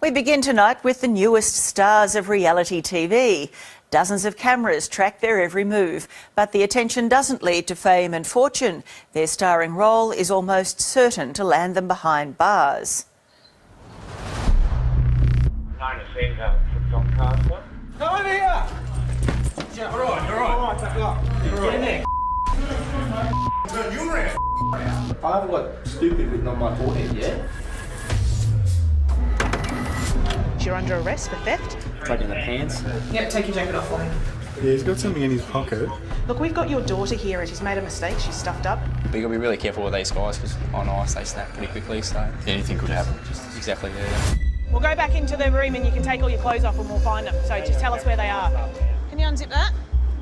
We begin tonight with the newest stars of reality TV. Dozens of cameras track their every move, but the attention doesn't lead to fame and fortune. Their starring role is almost certain to land them behind bars. Come over here! Yeah, all right, take it up. Get in there. Turn you around. I haven't got stupid written on my forehead yet. You're under arrest for theft. Taking the pants. Yep, take your jacket off for me. Yeah, he's got something in his pocket. Look, we've got your daughter here and she's made a mistake. She's stuffed up. But you've got to be really careful with these guys because on ice they snap pretty quickly, so anything could happen. Exactly, yeah. We'll go back into the room and you can take all your clothes off and we'll find them. So just tell us where they are. Can you unzip that?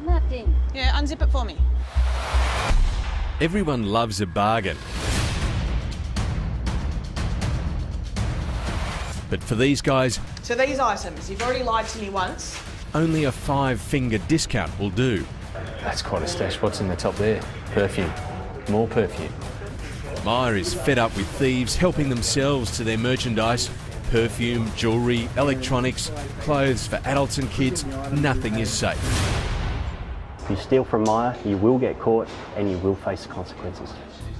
Nothing. Yeah, unzip it for me. Everyone loves a bargain. But for these guys, So these items, you've already lied to me once. only a 5-finger discount will do. That's quite a stash. What's in the top there? Perfume. More perfume. Maya is fed up with thieves helping themselves to their merchandise. Perfume, jewellery, electronics, clothes for adults and kids, nothing is safe. If you steal from Maya, you will get caught and you will face the consequences.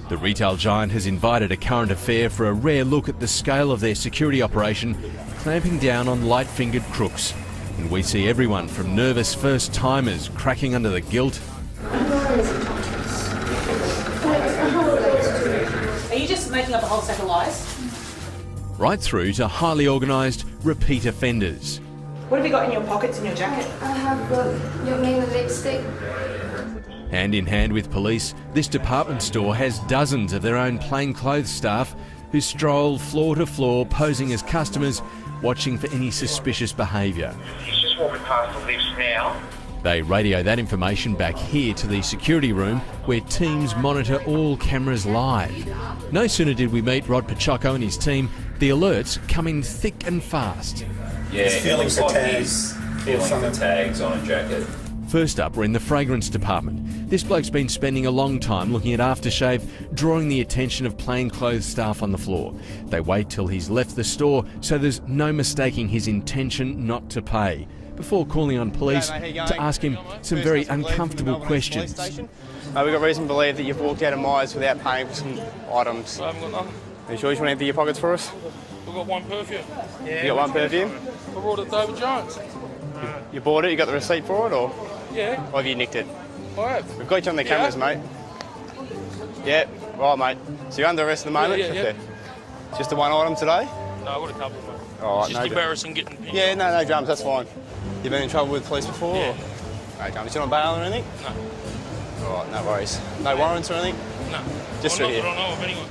The retail giant has invited a current affair for a rare look at the scale of their security operation, clamping down on light-fingered crooks. And we see everyone from nervous first-timers cracking under the guilt. Are you just making up a whole set of lies? Right through to highly organised repeat offenders. What have you got in your pockets in your jacket? I have got your name lipstick. Hand in hand with police, this department store has dozens of their own plainclothes staff who stroll floor to floor posing as customers, watching for any suspicious behaviour. He's just walking past the lifts now. They radio that information back here to the security room where teams monitor all cameras live. No sooner did we meet Rod Pachoco and his team, the alerts come in thick and fast. Yeah, it looks like he's feeling for tags on a jacket. First up, we're in the fragrance department. This bloke's been spending a long time looking at aftershave, drawing the attention of plainclothes staff on the floor. They wait till he's left the store so there's no mistaking his intention not to pay, before calling on police to ask him some very uncomfortable questions. We've got reason to believe that you've walked out of Myers without paying for some items. I haven't got nothing. Are you sure you want to empty your pockets for us? We've got one perfume. Yeah, you got one perfume? I brought it to David Jones. You bought it? You got the receipt for it, or? Yeah. Or have you nicked it? I have. We've got you on the cameras, mate. Yeah, right, mate. So you're under arrest at the moment? Yeah. Just the one item today? No, I've got a couple, mate. All right, it's just embarrassing getting pinned. Yeah, no dramas, that's fine. You been in trouble with police before? Yeah. No dramas. You on bail or anything? No. All right, no worries. No warrants or anything? No. Just through here. I don't know of anyone.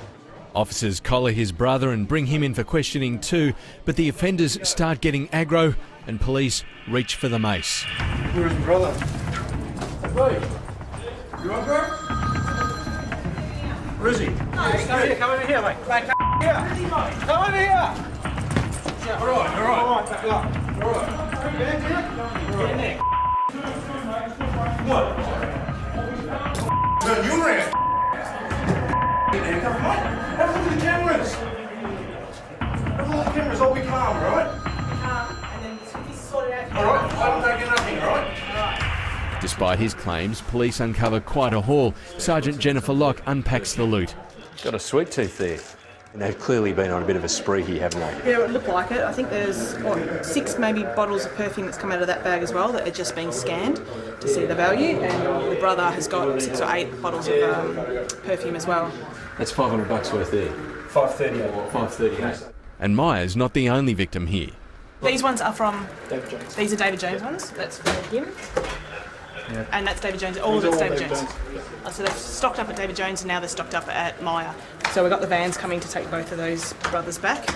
Officers collar his brother and bring him in for questioning too, but the offenders start getting aggro and police reach for the mace. Where's your brother? Hey, you want bro? Where is he? No, come over here, mate. Mate, come here. Come over here. Yeah, all right. Take it up. All right. Get in there. What? Turn you around. Come on. Have a look at the cameras. Have a look at the cameras. I'll be calm, all right? And then this is sorted out. All right. I'm taking nothing, all right? Despite his claims, police uncover quite a haul. Sergeant Jennifer Locke unpacks the loot. Got a sweet tooth there. And they've clearly been on a bit of a spree here, haven't they? Yeah, it looked like it. I think there's 6 maybe bottles of perfume that's come out of that bag as well that are just being scanned to see the value. And the brother has got 6 or 8 bottles of perfume as well. That's $500 worth there. 538. And Maya's not the only victim here. These ones are from David Jones. These are David Jones ones. That's for him. Yeah. And that's David Jones. All of it's David Jones. So they've stocked up at David Jones and now they're stocked up at Maya. So we've got the vans coming to take both of those brothers back.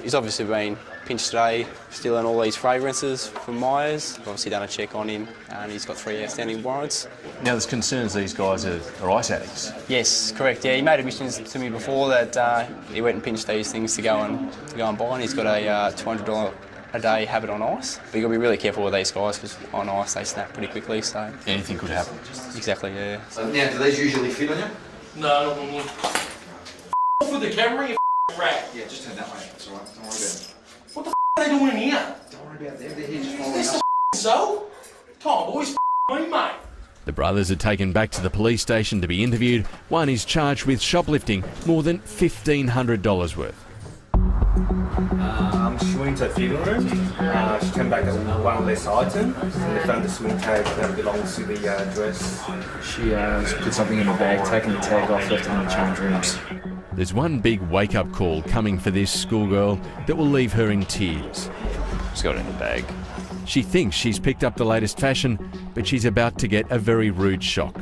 He's obviously been pinched today, stealing all these fragrances from Myers. We've obviously done a check on him and he's got 3 outstanding warrants. Now there's concerns these guys are ice addicts. Yes, correct. Yeah, he made admissions to me before that he went and pinched these things to go and buy, and he's got a $200 a day habit on ice. But you've got to be really careful with these guys because on ice they snap pretty quickly, so... Anything could happen. Exactly, yeah. Now, do these usually fit on you? No, not normally. With the camera, you rat. Yeah, just turn that way. That's all right. Don't worry about it. What they doing in here? Don't worry about them. They're here just following us. So? Come on, boys. Me, mate. The brothers are taken back to the police station to be interviewed. One is charged with shoplifting more than $1,500 worth. She went to a feeding room. She came back with one less item, and they found the swing tag that belongs to the dress. She put something in the bag, taken the tag off, left it in the change rooms. There's one big wake-up call coming for this schoolgirl that will leave her in tears. She's got it in the bag. She thinks she's picked up the latest fashion, but she's about to get a very rude shock.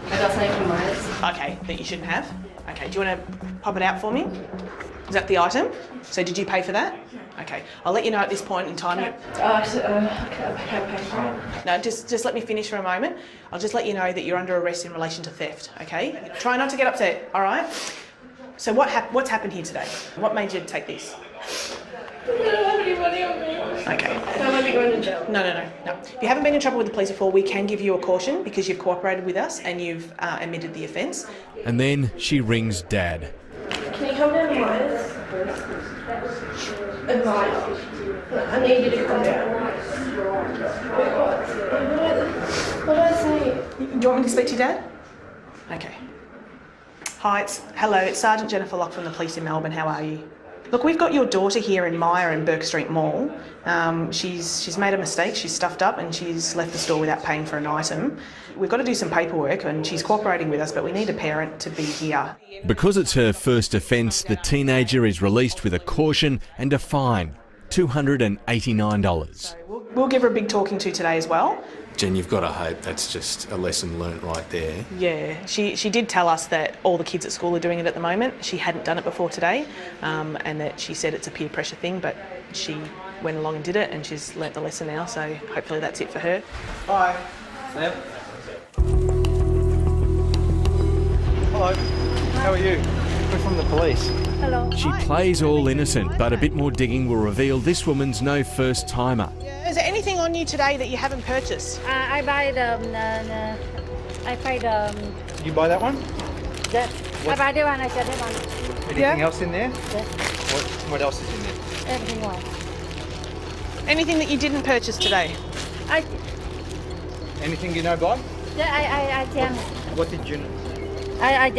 Okay, that you shouldn't have. Okay, do you want to pop it out for me? Is that the item? So did you pay for that? Okay, I'll let you know at this point in time. I can't pay for it. No, just let me finish for a moment. I'll just let you know that you're under arrest in relation to theft, okay? Try not to get upset, all right? So what's happened here today? What made you take this? I don't have any money on me. Okay. Don't let me go into jail. No. If you haven't been in trouble with the police before, we can give you a caution because you've cooperated with us and you've admitted the offence. And then she rings Dad. Can you come down to Myers? Admire. I need you to come down. What do I say? Do you want me to speak to your dad? Okay. Hi, hello, it's Sergeant Jennifer Locke from the police in Melbourne. How are you? Look, we've got your daughter here in Myer in Burke Street Mall. She's made a mistake, she's stuffed up and she's left the store without paying for an item. We've got to do some paperwork and she's cooperating with us, but we need a parent to be here. Because it's her first offence, the teenager is released with a caution and a fine, $289. We'll give her a big talking to today as well. Jen, you've got to hope that's just a lesson learnt right there. Yeah, she did tell us that all the kids at school are doing it at the moment. She hadn't done it before today, and that she said it's a peer pressure thing, but she went along and did it, and she's learnt the lesson now, so hopefully that's it for her. Hi. Sam. Hello. How are you? We're from the police. Hello. She plays all innocent, but a bit more digging will reveal this woman's no first-timer. Is there anything on you today that you haven't purchased? I buy Did you buy that one? I buy the one, I said that one. Anything else in there? Yeah. What else is in there? Everything one. Anything that you didn't purchase today? Anything you know buy? Yeah, I can. What did you... I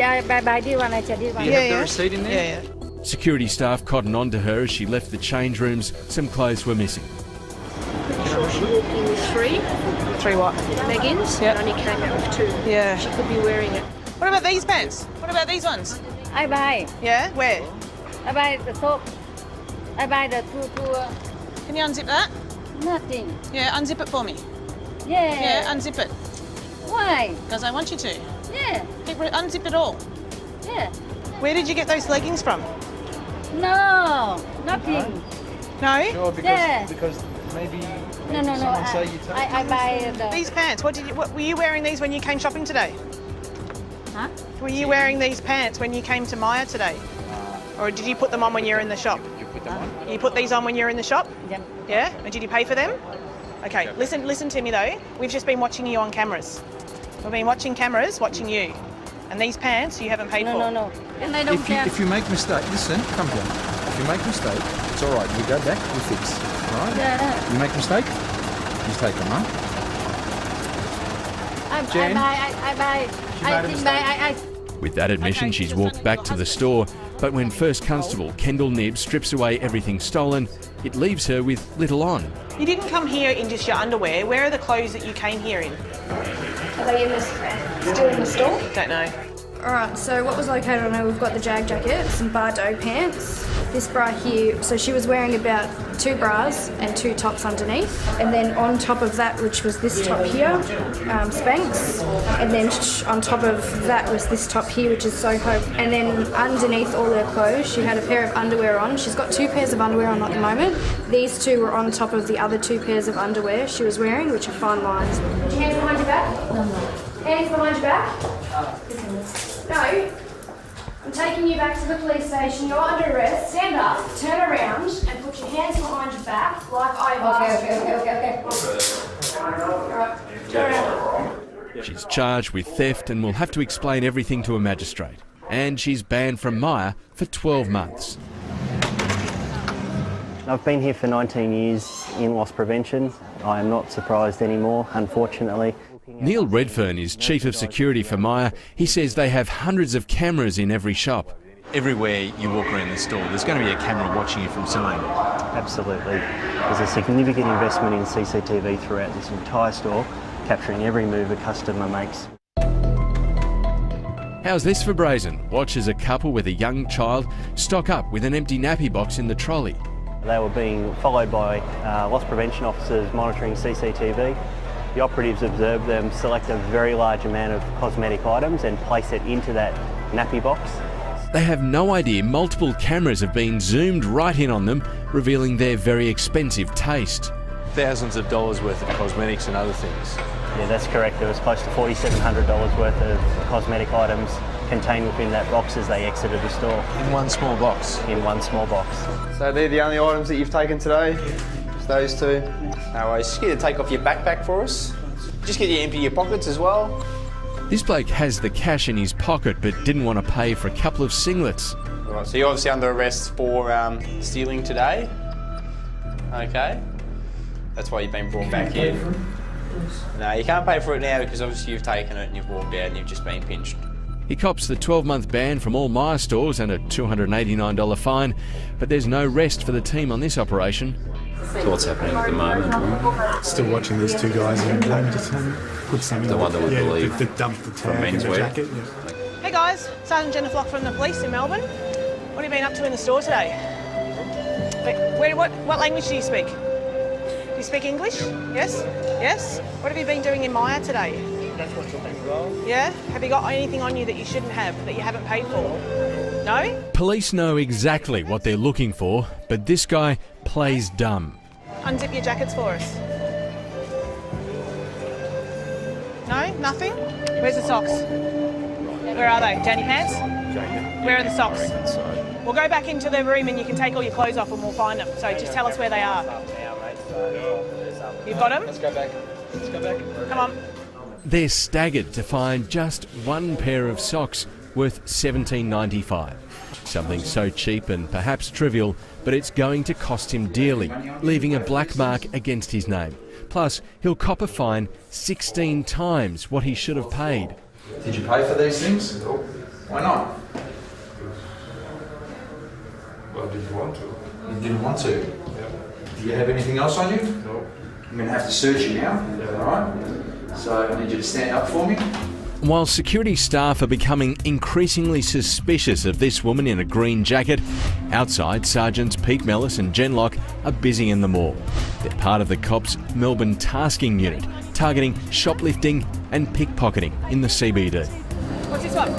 buy the one, I said this one. Do you have the receipt in there? Yeah. Security staff cottoned onto her as she left the change rooms. Some clothes were missing. Sure, she walked in with 3. 3 what? Leggings, Yep. and only came out with 2. Yeah. She could be wearing it. What about these pants? What about these ones? I buy. Yeah? Where? I buy the top. I buy the two. Can you unzip that? Nothing. Yeah, unzip it for me. Yeah. Yeah, unzip it. Why? Because I want you to. Yeah. Unzip it all. Yeah. Where did you get those leggings from? No, nothing. No? Sure, because maybe No. someone say you take I buy the... These pants, what were you wearing these when you came shopping today? Huh? Were you wearing these pants when you came to Myer today? Or did you put them on when you were in the shop? You put them on? You put these on when you were in the shop? Yeah. Yeah? And did you pay for them? Okay, listen to me though. We've just been watching you on cameras. We've been watching cameras, watching you. And these pants you haven't paid for. No. And I don't care. If you make mistake, listen, come down. If you make mistake, it's all right. You go back, we fix. All right? Yeah. You make mistake, you take them, huh? Jen? I buy. I think I. With that admission, she's walked back to the store, but when First Constable Kendall Nibb strips away everything stolen, it leaves her with little on. You didn't come here in just your underwear. Where are the clothes that you came here in? Are they still in the store? Don't know. Alright, so what was located on her, we've got the Jag jacket, some Bardot pants, this bra here, so she was wearing about 2 bras and 2 tops underneath, and then on top of that, which was this top here, Spanx, and then on top of that was this top here, which is Soho, and then underneath all her clothes, she had a pair of underwear on. She's got 2 pairs of underwear on at the moment. These 2 were on top of the other 2 pairs of underwear she was wearing, which are fine lines. Put your hands behind your back. Hands behind your back. No, I'm taking you back to the police station. You're under arrest. Stand up, turn around, and put your hands behind your back like I've asked you. Okay. Alright, turn around. She's charged with theft and will have to explain everything to a magistrate. And she's banned from Myer for 12 months. I've been here for 19 years in loss prevention. I am not surprised anymore, unfortunately. Neil Redfern is Chief of Security for Myer. He says they have hundreds of cameras in every shop. Everywhere you walk around the store, there's going to be a camera watching you from somewhere. Absolutely. There's a significant investment in CCTV throughout this entire store, capturing every move a customer makes. How's this for brazen? Watch as a couple with a young child stock up with an empty nappy box in the trolley. They were being followed by loss prevention officers monitoring CCTV. The operatives observed them select a very large amount of cosmetic items and place it into that nappy box. They have no idea multiple cameras have been zoomed right in on them, revealing their very expensive taste. Thousands of dollars worth of cosmetics and other things. Yeah, that's correct. There was close to $4,700 worth of cosmetic items contained within that box as they exited the store. In one small box? In one small box. So they're the only items that you've taken today? Just those two? No worries, just get you to take off your backpack for us. Just get you to empty your pockets as well. This bloke has the cash in his pocket but didn't want to pay for a couple of singlets. Right, so you're obviously under arrest for stealing today. Okay. That's why you've been brought back here. No, you can't pay for it now because obviously you've taken it and you've walked out and you've just been pinched. He cops the 12-month ban from all Myer stores and a $289 fine, but there's no rest for the team on this operation. So what's happening at the moment? Still watching these two guys in put something. The one that we believe that dumped the tag in the jacket. Yeah. Hey guys, Sergeant Jennifer Flock from the police in Melbourne. What have you been up to in the store today? What language do you speak? Do you speak English? Yes? Yes? What have you been doing in Myer today? That's what you're doing well. Yeah? Have you got anything on you that you shouldn't have, that you haven't paid for? No? Police know exactly what they're looking for, but this guy plays dumb. Unzip your jackets for us. No? Nothing? Where's the socks? Where are they? Down your pants? Where are the socks? We'll go back into the room and you can take all your clothes off and we'll find them. So just tell us where they are. You've got them? Let's go back. Let's go back. Come on. They're staggered to find just one pair of socks worth $17.95. Something so cheap and perhaps trivial, but it's going to cost him dearly, leaving a black mark against his name. Plus, he'll cop a fine 16 times what he should have paid. Did you pay for these things? No. Why not? Well, I didn't want to. You didn't want to? Yeah. Do you have anything else on you? No. I'm going to have to search you now. Yeah. All right? So I need you to stand up for me. While security staff are becoming increasingly suspicious of this woman in a green jacket, outside Sergeants Pete Mellis and Jen Locke are busy in the mall. They're part of the cops' Melbourne tasking unit, targeting shoplifting and pickpocketing in the CBD. What's this one?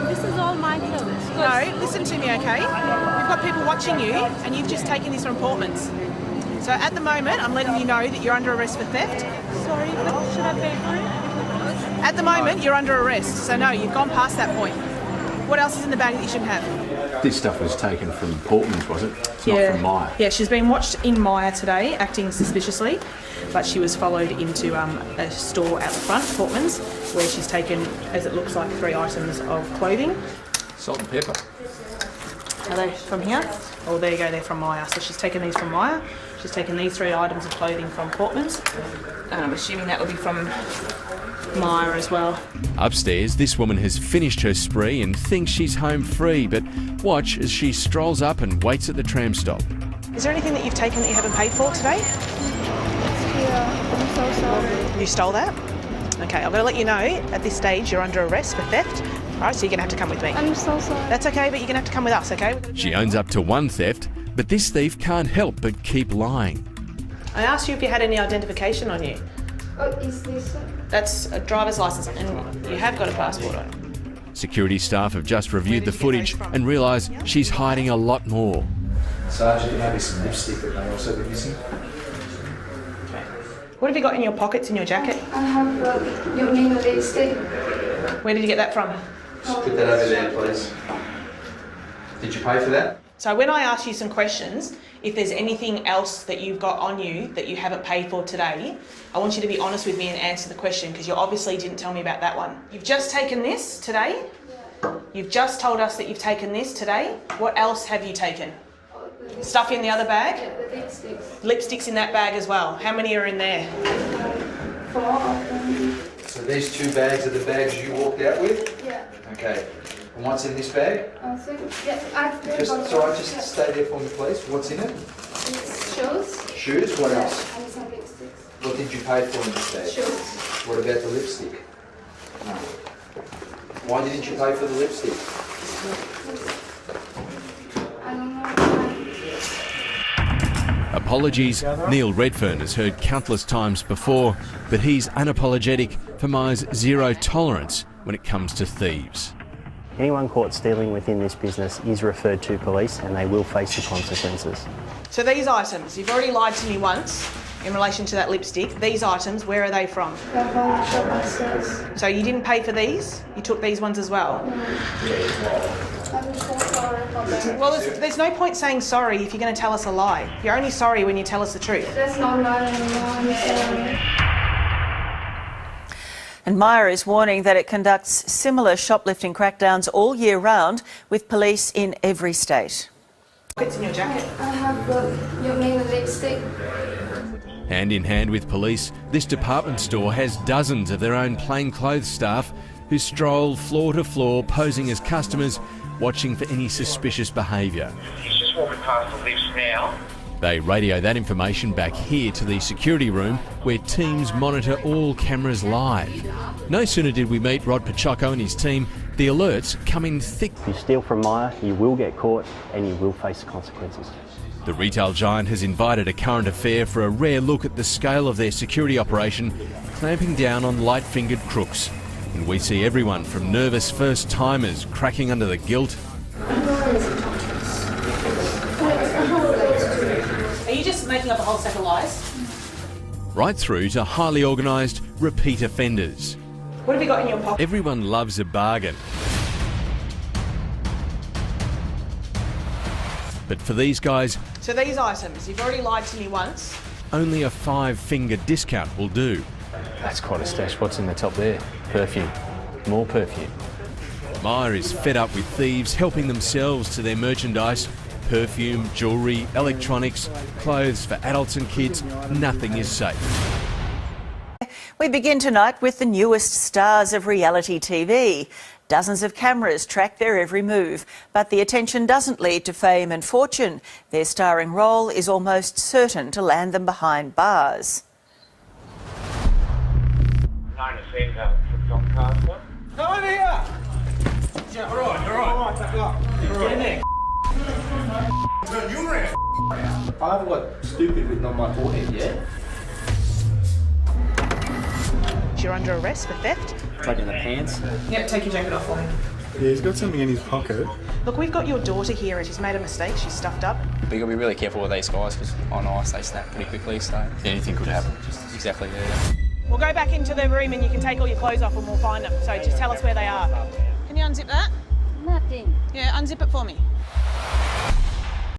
This is all my clothes. No, listen to me, okay? We've got people watching you and you've just taken this from Portman's. So at the moment, I'm letting you know that you're under arrest for theft. Sorry, but should I pay for it? At the moment, you're under arrest, so no, you've gone past that point. What else is in the bag that you shouldn't have? This stuff was taken from Portman's, was it? It's not from Myer. Yeah, she's been watched in Myer today, acting suspiciously, but she was followed into a store out the front, Portman's, where she's taken, as it looks like, 3 items of clothing. Salt and pepper. Are they from here? Oh, there you go, they're from Myer. So she's taken these from Myer. She's taken these 3 items of clothing from Portman's. And I'm assuming that would be from Myer as well. Upstairs, this woman has finished her spree and thinks she's home free, but watch as she strolls up and waits at the tram stop. Is there anything that you've taken that you haven't paid for today? Yeah, I'm so sorry. You stole that? Okay, I'm going to let you know, at this stage, you're under arrest for theft. All right, so you're going to have to come with me. I'm so sorry. That's okay, but you're going to have to come with us, okay? She owns up to one theft, but this thief can't help but keep lying. I asked you if you had any identification on you. Oh, is this? That's a driver's license, and you have got a passport on you. Security staff have just reviewed the footage and realise she's hiding a lot more. Sergeant, there may be some lipstick that may also be missing. What have you got in your pockets in your jacket? I have your name lipstick. Where did you get that from? Just put that over there, please. Did you pay for that? So when I ask you some questions, if there's anything else that you've got on you that you haven't paid for today, I want you to be honest with me and answer the question, because you obviously didn't tell me about that one. You've just taken this today. You've just told us that you've taken this today. What else have you taken? Stuff in the other bag? Yeah, the lipsticks. Lipsticks in that bag as well. How many are in there? 4 of them. So these 2 bags are the bags you walked out with? Yeah. Okay. And what's in this bag? I think, yeah, Just stay there for me, please. What's in it? It's shoes. Shoes? What else? And some lipsticks. What did you pay for in this bag? Shoes. What about the lipstick? No. Why didn't you pay for the lipstick? I don't know. Apologies, Neil Redfern has heard countless times before, but he's unapologetic for Maya's zero tolerance when it comes to thieves. Anyone caught stealing within this business is referred to police and they will face the consequences. So these items, you've already lied to me once in relation to that lipstick. These items, where are they from? They're from the shop upstairs. So you didn't pay for these? You took these ones as well? I'm so sorry for them. Well, there's no point saying sorry if you're going to tell us a lie. You're only sorry when you tell us the truth. That's not lie anymore, I'm sorry. And Maya is warning that it conducts similar shoplifting crackdowns all year round with police in every state. What's in your jacket? I have you mean the lipstick? Hand in hand with police, this department store has dozens of their own plainclothes staff who stroll floor to floor posing as customers, watching for any suspicious behaviour. He's just walking past the lifts now. They radio that information back here to the security room where teams monitor all cameras live. No sooner did we meet Rod Pachoco and his team, the alerts come in thick. If you steal from Maya, you will get caught and you will face the consequences. The retail giant has invited a current affair for a rare look at the scale of their security operation, clamping down on light-fingered crooks. And we see everyone from nervous first-timers cracking under the guilt. Are you just making up a whole set of lies? Right through to highly organised repeat offenders. What have you got in your pocket? Everyone loves a bargain. But for these guys, So these items, you've already lied to me once. only a 5-finger discount will do. That's quite a stash. What's in the top there? Perfume. More perfume. Maya is fed up with thieves helping themselves to their merchandise. Perfume, jewellery, electronics, clothes for adults and kids, nothing is safe. We begin tonight with the newest stars of reality TV. Dozens of cameras track their every move, but the attention doesn't lead to fame and fortune. Their starring role is almost certain to land them behind bars. Known as Centre for Doncaster. Come over here! Yeah, all right. Back up. Get in there. Turn you around. I haven't got stupid written on my forehead yet. You're under arrest for theft. Taking the pants. Yep, take your jacket off for me. Yeah, he's got something in his pocket. Look, we've got your daughter here and she's made a mistake. She's stuffed up. But you've got to be really careful with these guys because on ice they snap pretty quickly, so anything could happen. Exactly, yeah. We'll go back into the room and you can take all your clothes off and we'll find them. So just tell us where they are. Can you unzip that? Nothing. Yeah, unzip it for me.